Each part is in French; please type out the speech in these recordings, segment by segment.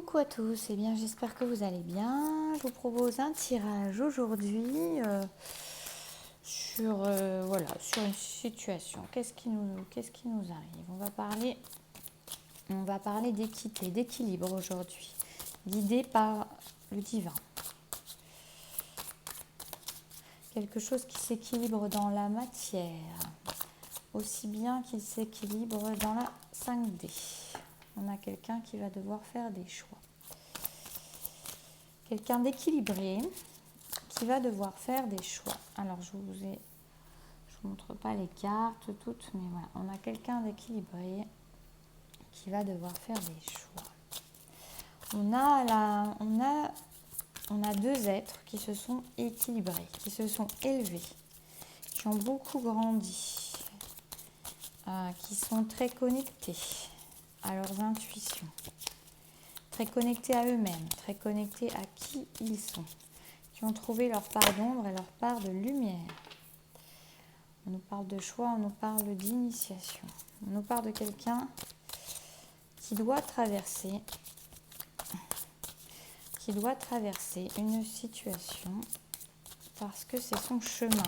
Coucou à tous, eh bien j'espère que vous allez bien. Je vous propose un tirage aujourd'hui sur une situation. Qu'est-ce qui nous arrive? On va parler d'équité, d'équilibre aujourd'hui, guidé par le divin. Quelque chose qui s'équilibre dans la matière, aussi bien qu'il s'équilibre dans la 5D. On a quelqu'un qui va devoir faire des choix. Quelqu'un d'équilibré qui va devoir faire des choix. Alors, je vous montre pas les cartes toutes, mais voilà, on a quelqu'un d'équilibré qui va devoir faire des choix. On a deux êtres qui se sont équilibrés, qui se sont élevés, qui ont beaucoup grandi, qui sont très connectés à leurs intuitions, très connectés à eux-mêmes, très connectés à qui ils sont, qui ont trouvé leur part d'ombre et leur part de lumière. On nous parle de choix, on nous parle d'initiation. On nous parle de quelqu'un qui doit traverser une situation parce que c'est son chemin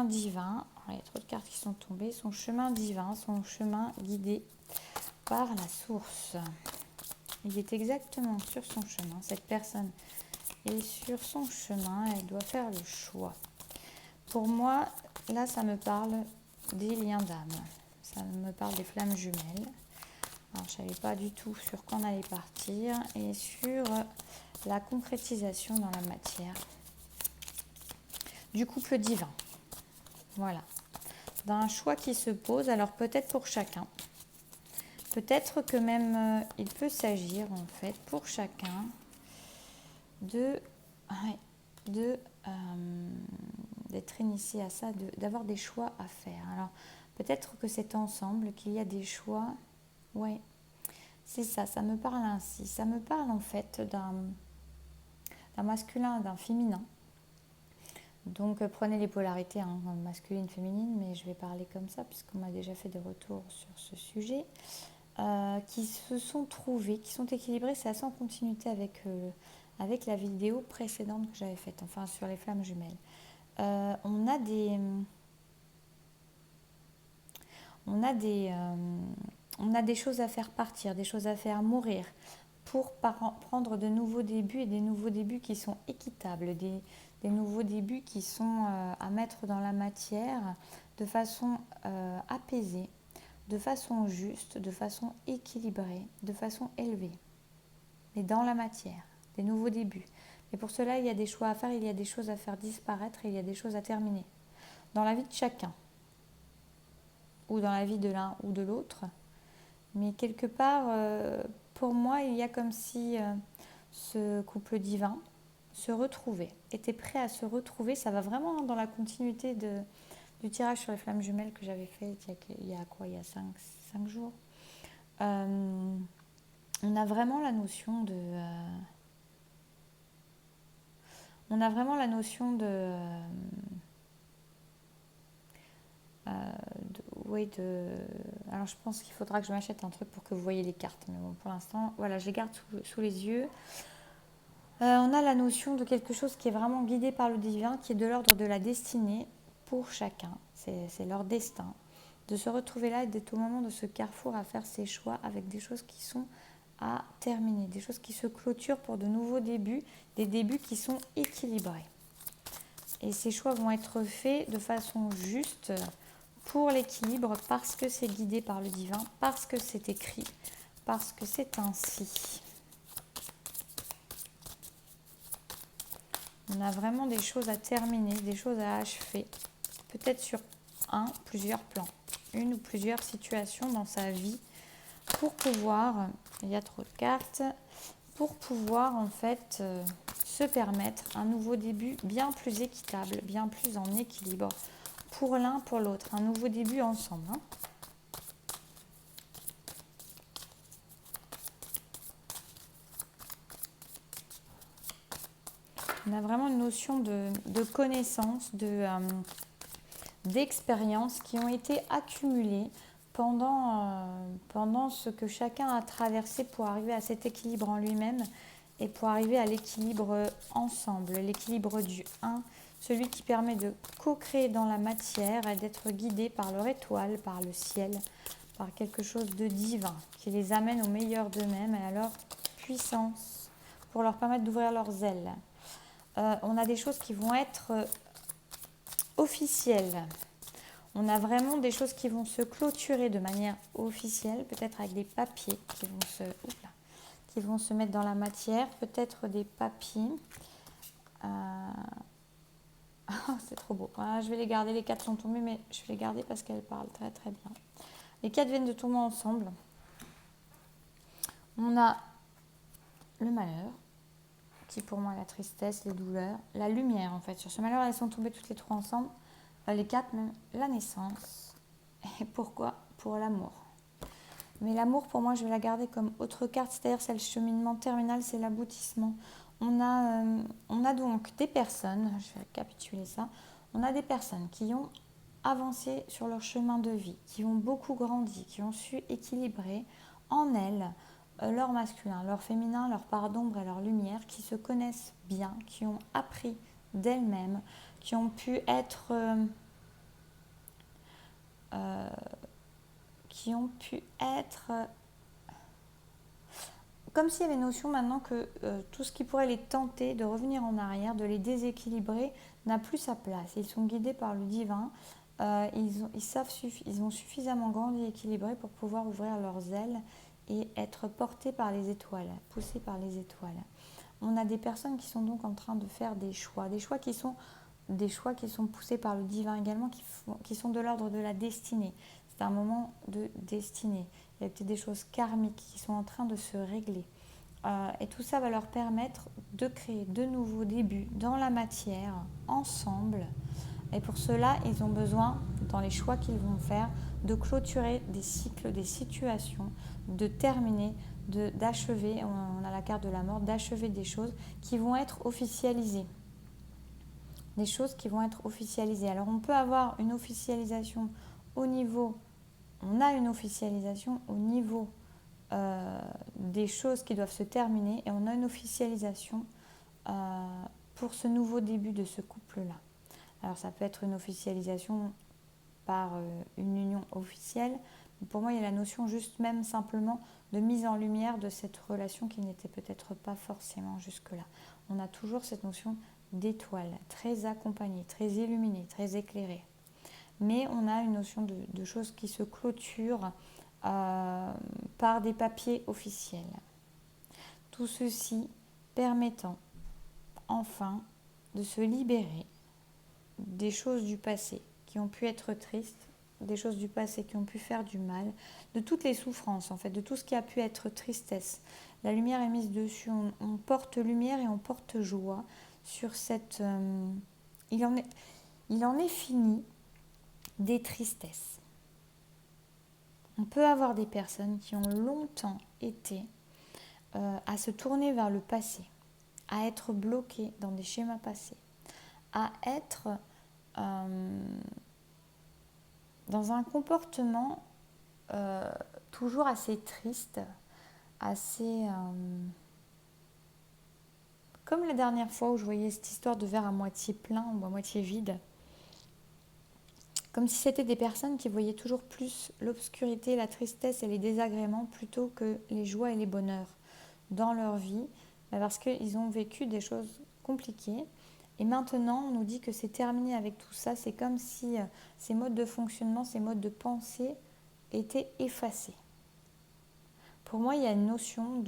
divin. Il y a trop de cartes qui sont tombées. Son chemin divin, son chemin guidé par la source. Il est exactement sur son chemin. Cette personne est sur son chemin. Elle doit faire le choix. Pour moi, là, ça me parle des liens d'âme. Ça me parle des flammes jumelles. Alors, je ne savais pas du tout sur quand on allait partir et sur la concrétisation dans la matière du couple divin. Voilà. D'un choix qui se pose, alors peut-être pour chacun. Peut-être que même il peut s'agir en fait pour chacun d'être initié à ça, d'avoir des choix à faire. Alors peut-être que c'est ensemble qu'il y a des choix. Ouais, c'est ça, ça me parle ainsi. Ça me parle en fait d'un masculin et d'un féminin. Donc prenez les polarités, hein, masculine, féminine, mais je vais parler comme ça puisqu'on m'a déjà fait des retours sur ce sujet. Qui se sont trouvés, qui sont équilibrés, c'est assez en continuité avec la vidéo précédente que j'avais faite, enfin sur les flammes jumelles. On a des choses à faire partir, des choses à faire mourir pour prendre de nouveaux débuts et des nouveaux débuts qui sont équitables, des nouveaux débuts qui sont à mettre dans la matière de façon apaisée, de façon juste, de façon équilibrée, de façon élevée, mais dans la matière, des nouveaux débuts. Et pour cela, il y a des choix à faire, il y a des choses à faire disparaître et il y a des choses à terminer. Dans la vie de chacun, ou dans la vie de l'un ou de l'autre. Mais quelque part, pour moi, il y a comme si ce couple divin se retrouvait, était prêt à se retrouver. Ça va vraiment dans la continuité du tirage sur les flammes jumelles que j'avais fait il y a 5 jours. On a vraiment la notion alors je pense qu'il faudra que je m'achète un truc pour que vous voyez les cartes. Mais bon, pour l'instant, voilà, je les garde sous les yeux. On a la notion de quelque chose qui est vraiment guidé par le divin, qui est de l'ordre de la destinée pour chacun. C'est leur destin. De se retrouver là et d'être au moment de ce carrefour à faire ses choix avec des choses qui sont à terminer, des choses qui se clôturent pour de nouveaux débuts, des débuts qui sont équilibrés. Et ces choix vont être faits de façon juste pour l'équilibre parce que c'est guidé par le divin, parce que c'est écrit, parce que c'est ainsi. On a vraiment des choses à terminer, des choses à achever, peut-être sur plusieurs plans, une ou plusieurs situations dans sa vie pour pouvoir, il y a trop de cartes, pour pouvoir en fait se permettre un nouveau début bien plus équitable, bien plus en équilibre pour l'un, pour l'autre, un nouveau début ensemble. Hein. On a vraiment une notion de connaissance, d'expériences qui ont été accumulées pendant ce que chacun a traversé pour arriver à cet équilibre en lui-même et pour arriver à l'équilibre ensemble, l'équilibre du un, celui qui permet de co-créer dans la matière et d'être guidé par leur étoile, par le ciel, par quelque chose de divin qui les amène au meilleur d'eux-mêmes et à leur puissance pour leur permettre d'ouvrir leurs ailes. On a des choses qui vont être officielles. On a vraiment des choses qui vont se clôturer de manière officielle, peut-être avec des papiers qui vont se mettre dans la matière, peut-être des papiers. C'est trop beau. Je vais les garder, les 4 sont tombés, mais je vais les garder parce qu'elles parlent très très bien. Les 4 viennent de tomber ensemble. On a le malheur, qui pour moi est la tristesse, les douleurs, la lumière en fait. Sur ce malheur, elles sont tombées toutes les 3 ensemble. Les 4 même, la naissance. Et pourquoi? Pour l'amour. Mais l'amour, pour moi, je vais la garder comme autre carte, c'est-à-dire c'est le cheminement terminal, c'est l'aboutissement. On a donc des personnes, je vais récapituler ça, on a des personnes qui ont avancé sur leur chemin de vie, qui ont beaucoup grandi, qui ont su équilibrer en elles leur masculin, leur féminin, leur part d'ombre et leur lumière, qui se connaissent bien, qui ont appris d'elles-mêmes, qui ont pu être comme s'il y avait une notion maintenant que tout ce qui pourrait les tenter de revenir en arrière, de les déséquilibrer, n'a plus sa place. Ils sont guidés par le divin, ils ont suffisamment grandi et équilibré pour pouvoir ouvrir leurs ailes et être portés par les étoiles, poussés par les étoiles. On a des personnes qui sont donc en train de faire des choix qui sont poussés par le divin également, qui sont de l'ordre de la destinée. C'est un moment de destinée. Il y a peut-être des choses karmiques qui sont en train de se régler. Et tout ça va leur permettre de créer de nouveaux débuts dans la matière, ensemble. Et pour cela, ils ont besoin, dans les choix qu'ils vont faire, de clôturer des cycles, des situations, de terminer, d'achever, on a la carte de la mort, d'achever des choses qui vont être officialisées. Des choses qui vont être officialisées. Alors on peut avoir une officialisation au niveau, on a une officialisation au niveau des choses qui doivent se terminer et on a une officialisation pour ce nouveau début de ce couple-là. Alors ça peut être une officialisation par une union officielle, mais pour moi il y a la notion juste même simplement de mise en lumière de cette relation qui n'était peut-être pas forcément jusque-là. On a toujours cette notion d'étoile, très accompagnée, très illuminée, très éclairée. Mais on a une notion de choses qui se clôturent par des papiers officiels. Tout ceci permettant enfin de se libérer des choses du passé qui ont pu être tristes, des choses du passé qui ont pu faire du mal, de toutes les souffrances en fait, de tout ce qui a pu être tristesse. La lumière est mise dessus, on porte lumière et on porte joie sur cette... il en est fini des tristesses. On peut avoir des personnes qui ont longtemps été à se tourner vers le passé, à être bloquées dans des schémas passés, à être dans un comportement toujours assez triste, assez... comme la dernière fois où je voyais cette histoire de verre à moitié plein ou à moitié vide. Comme si c'était des personnes qui voyaient toujours plus l'obscurité, la tristesse et les désagréments plutôt que les joies et les bonheurs dans leur vie, parce qu'ils ont vécu des choses compliquées. Et maintenant, on nous dit que c'est terminé avec tout ça. C'est comme si ces modes de fonctionnement, ces modes de pensée étaient effacés. Pour moi, il y a une notion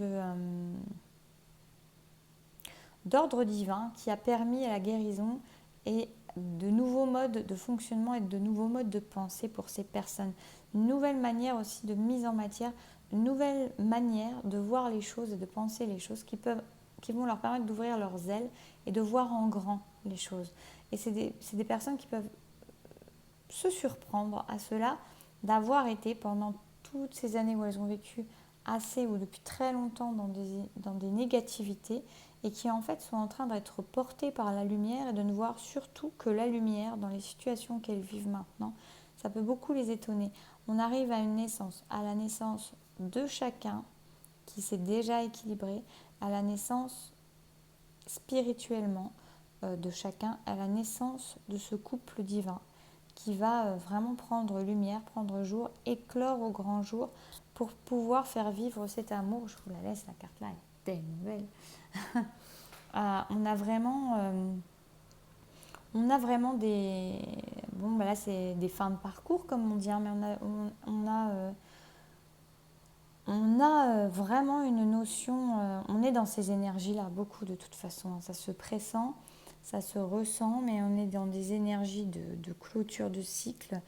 d'ordre divin qui a permis à la guérison et de nouveaux modes de fonctionnement et de nouveaux modes de pensée pour ces personnes. Une nouvelle manière aussi de mise en matière, une nouvelle manière de voir les choses et de penser les choses qui vont leur permettre d'ouvrir leurs ailes et de voir en grand les choses. Et c'est des personnes qui peuvent se surprendre à cela d'avoir été pendant toutes ces années où elles ont vécu assez ou depuis très longtemps dans des négativités et qui en fait sont en train d'être portées par la lumière et de ne voir surtout que la lumière dans les situations qu'elles vivent maintenant. ça peut beaucoup les étonner. On arrive à une naissance, à la naissance de chacun qui s'est déjà équilibré, à la naissance spirituellement de chacun, à la naissance de ce couple divin qui va vraiment prendre lumière, prendre jour, éclore au grand jour pour pouvoir faire vivre cet amour. Je vous la laisse, la carte là, elle est tellement belle. On a vraiment des... Bon, là, c'est des fins de parcours, comme on dit, hein, mais on a vraiment une notion... on est dans ces énergies-là, beaucoup de toute façon. Hein, ça se pressent, ça se ressent, mais on est dans des énergies de clôture de cycle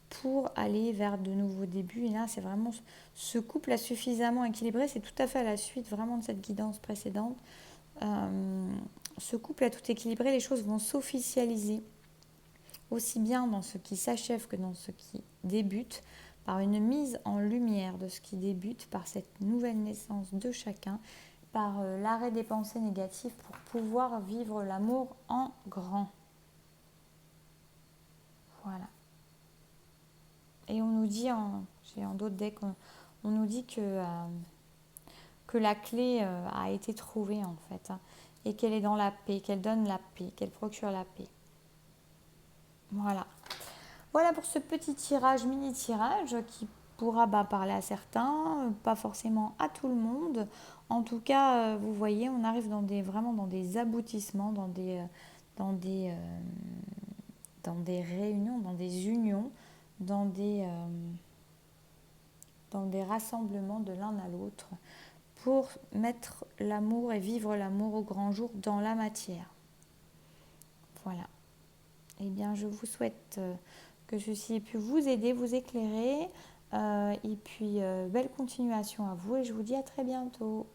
pour aller vers de nouveaux débuts. Et là, c'est vraiment ce couple a suffisamment équilibré. C'est tout à fait à la suite vraiment de cette guidance précédente. Ce couple a tout équilibré. Les choses vont s'officialiser aussi bien dans ce qui s'achève que dans ce qui débute, par une mise en lumière de ce qui débute, par cette nouvelle naissance de chacun, par l'arrêt des pensées négatives pour pouvoir vivre l'amour en grand. Voilà. Et on nous dit, en d'autres decks, on nous dit que la clé a été trouvée en fait, hein, et qu'elle est dans la paix, qu'elle donne la paix, qu'elle procure la paix. Voilà. Voilà pour ce petit tirage, mini-tirage qui pourra parler à certains, pas forcément à tout le monde. En tout cas, vous voyez, on arrive vraiment dans des aboutissements, dans des réunions, dans des unions, dans des rassemblements de l'un à l'autre pour mettre l'amour et vivre l'amour au grand jour dans la matière. Voilà. Eh bien, je vous souhaite que ceci ait pu vous aider, vous éclairer. Et puis, belle continuation à vous et je vous dis à très bientôt.